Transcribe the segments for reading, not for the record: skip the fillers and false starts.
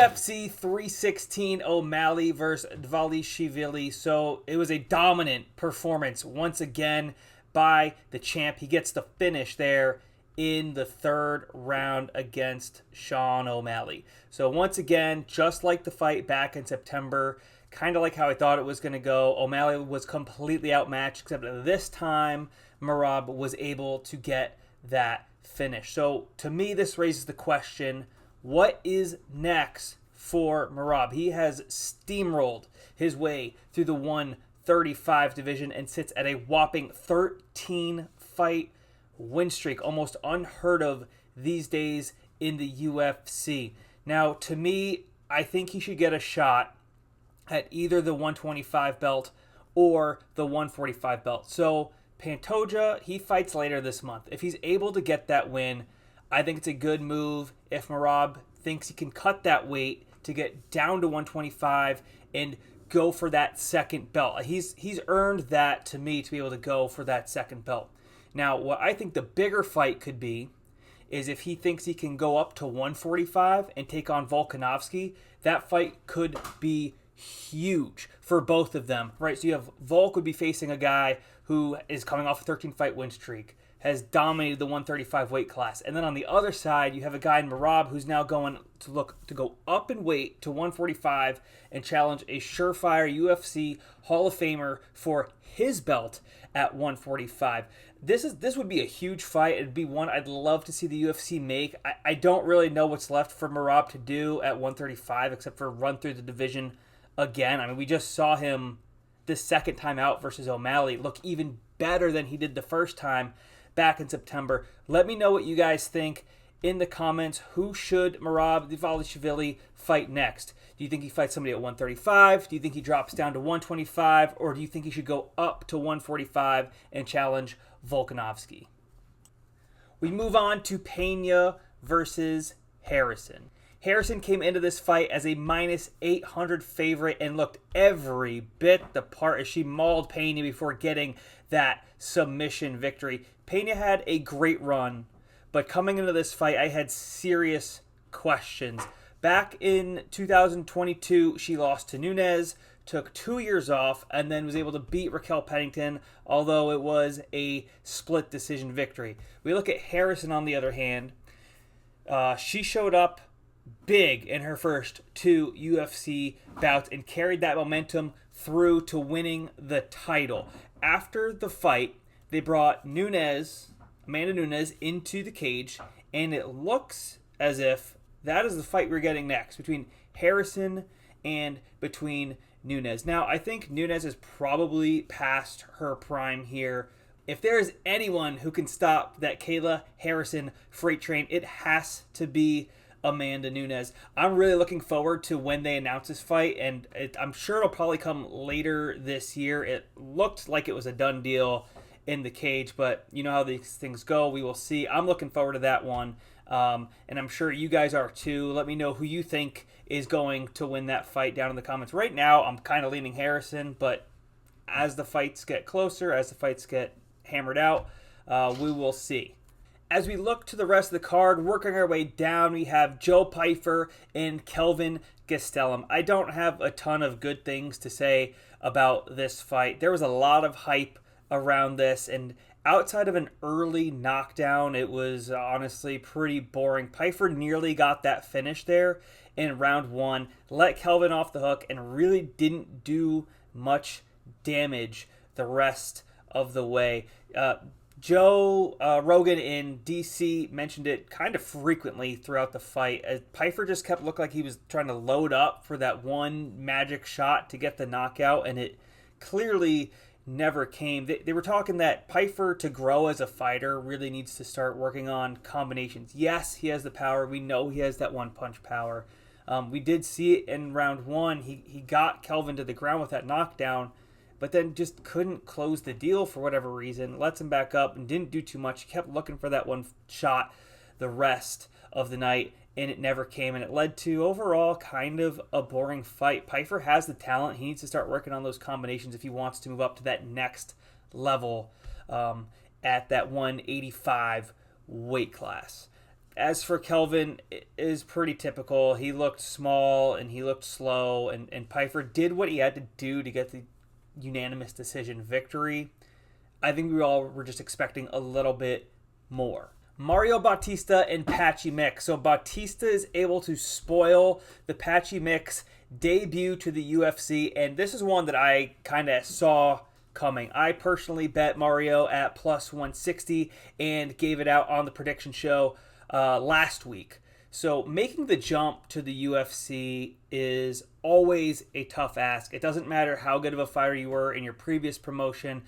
UFC 316 O'Malley versus Dvalishvili. So it was a dominant performance once again by the champ. He gets the finish there in the third round against Sean O'Malley. So once again, just like the fight back in September, kind of like how I thought it was going to go, O'Malley was completely outmatched, except this time Merab was able to get that finish. So to me, this raises the question, what is next for Merab? He has steamrolled his way through the 135 division and sits at a whopping 13-fight win streak, almost unheard of these days in the UFC. Now, to me, I think he should get a shot at either the 125 belt or the 145 belt. So Pantoja, he fights later this month. If he's able to get that win, I think it's a good move. If Merab thinks he can cut that weight to get down to 125 and go for that second belt. He's earned that, to me, to be able to go for that second belt. Now, what I think the bigger fight could be is if he thinks he can go up to 145 and take on Volkanovski. That fight could be huge for both of them, right? So you have Volk would be facing a guy who is coming off a 13-fight win streak, has dominated the 135 weight class. And then on the other side, you have a guy in Merab who's now going to look to go up in weight to 145 and challenge a surefire UFC Hall of Famer for his belt at 145. This would be a huge fight. It'd be one I'd love to see the UFC make. I don't really know what's left for Merab to do at 135 except for run through the division again. I mean, we just saw him the second time out versus O'Malley look even better than he did the first time back in September. Let me know what you guys think in the comments. Who should Merab Dvalishvili fight next? Do you think he fights somebody at 135? Do you think he drops down to 125? Or do you think he should go up to 145 and challenge Volkanovski? We move on to Pena versus Harrison. Harrison came into this fight as a minus 800 favorite and looked every bit the part as she mauled Pena before getting that submission victory. Pena had a great run, but coming into this fight, I had serious questions. Back in 2022, she lost to Nunes, took 2 years off, and then was able to beat Raquel Pennington, although it was a split decision victory. We look at Harrison on the other hand. She showed up big in her first 2 UFC bouts and carried that momentum through to winning the title. After the fight, they brought Amanda Nunes, into the cage, and it looks as if that is the fight we're getting next between Harrison and between Nunes. Now, I think Nunes is probably past her prime here. If there is anyone who can stop that Kayla Harrison freight train, it has to be Amanda Nunes. I'm really looking forward to when they announce this fight, and I'm sure it'll probably come later this year. It looked like it was a done deal in the cage, but you know how these things go. We will see. I'm looking forward to that one, and I'm sure you guys are too. Let me know who you think is going to win that fight down in the comments. Right now, I'm kind of leaning Harrison, but as the fights get closer, as the fights get hammered out, we will see. As we look to the rest of the card, working our way down, we have Joe Pyfer and Kelvin Gastelum. I don't have a ton of good things to say about this fight. There was a lot of hype around this, and outside of an early knockdown, it was honestly pretty boring. Pyfer nearly got that finish there in round 1, let Kelvin off the hook, and really didn't do much damage the rest of the way. Joe Rogan in DC mentioned it kind of frequently throughout the fight. Pyfer just kept looking like he was trying to load up for that one magic shot to get the knockout, and it clearly never came. They were talking that Pyfer, to grow as a fighter, really needs to start working on combinations. Yes, he has the power. We know he has that one-punch power. We did see it in round 1. He got Kelvin to the ground with that knockdown, but then just couldn't close the deal for whatever reason. Lets him back up and didn't do too much. He kept looking for that one shot the rest of the night, and it never came, and it led to overall kind of a boring fight. Pyfer has the talent. He needs to start working on those combinations if he wants to move up to that next level at that 185 weight class. As for Kelvin, it is pretty typical. He looked small and he looked slow, and Pyfer did what he had to do to get the unanimous decision victory. I think we all were just expecting a little bit more. Mario Bautista and Patchy mix. So Bautista is able to spoil the Patchy mix debut to the UFC, and this is one that I kind of saw coming. I personally bet Mario at plus 160 and gave it out on the prediction show last week. So making the jump to the UFC is always a tough ask. It doesn't matter how good of a fighter you were in your previous promotion.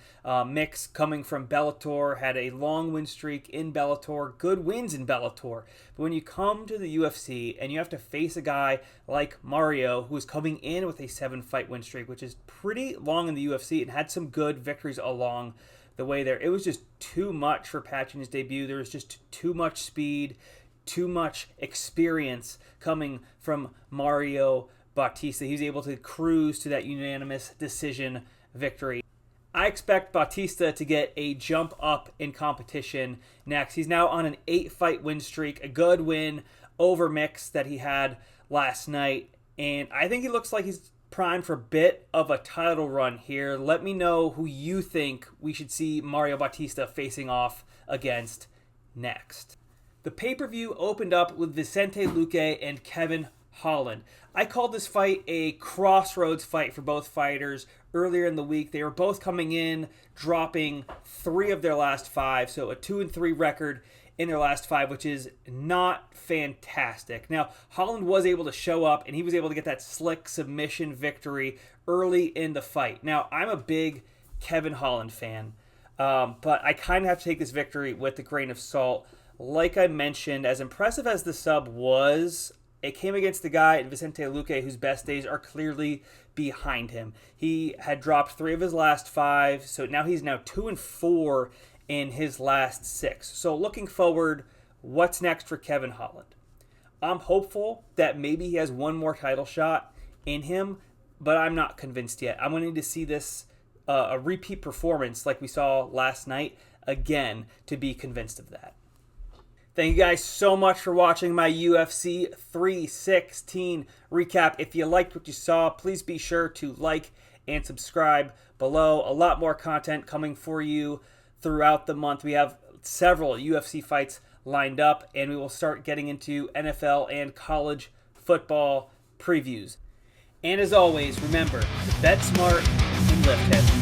Mix, coming from Bellator, had a long win streak in Bellator, good wins in Bellator. But when you come to the UFC and you have to face a guy like Mario, who is coming in with a 7-fight win streak, which is pretty long in the UFC, and had some good victories along the way there, it was just too much for Patchy in his debut. There was just too much speed, too much experience coming from Mario Bautista. He was able to cruise to that unanimous decision victory. I expect Bautista to get a jump up in competition next. He's now on an 8-fight win streak, a good win over Mix that he had last night, and I think he looks like he's primed for a bit of a title run here. Let me know who you think we should see Mario Bautista facing off against next. The pay-per-view opened up with Vicente Luque and Kevin Holland. I called this fight a crossroads fight for both fighters earlier in the week. They were both coming in, dropping 3 of their last 5, so a 2-3 record in their last 5, which is not fantastic. Now, Holland was able to show up, and he was able to get that slick submission victory early in the fight. Now, I'm a big Kevin Holland fan, but I kind of have to take this victory with a grain of salt. Like I mentioned, as impressive as the sub was, it came against the guy in Vicente Luque whose best days are clearly behind him. He had dropped 3 of his last 5, so now he's 2-4 in his last 6. So looking forward, what's next for Kevin Holland? I'm hopeful that maybe he has one more title shot in him, but I'm not convinced yet. I'm going to need to see this a repeat performance like we saw last night again to be convinced of that. Thank you guys so much for watching my UFC 316 recap. If you liked what you saw, please be sure to like and subscribe below. A lot more content coming for you throughout the month. We have several UFC fights lined up, and we will start getting into NFL and college football previews. And as always, remember, bet smart and lift heavy.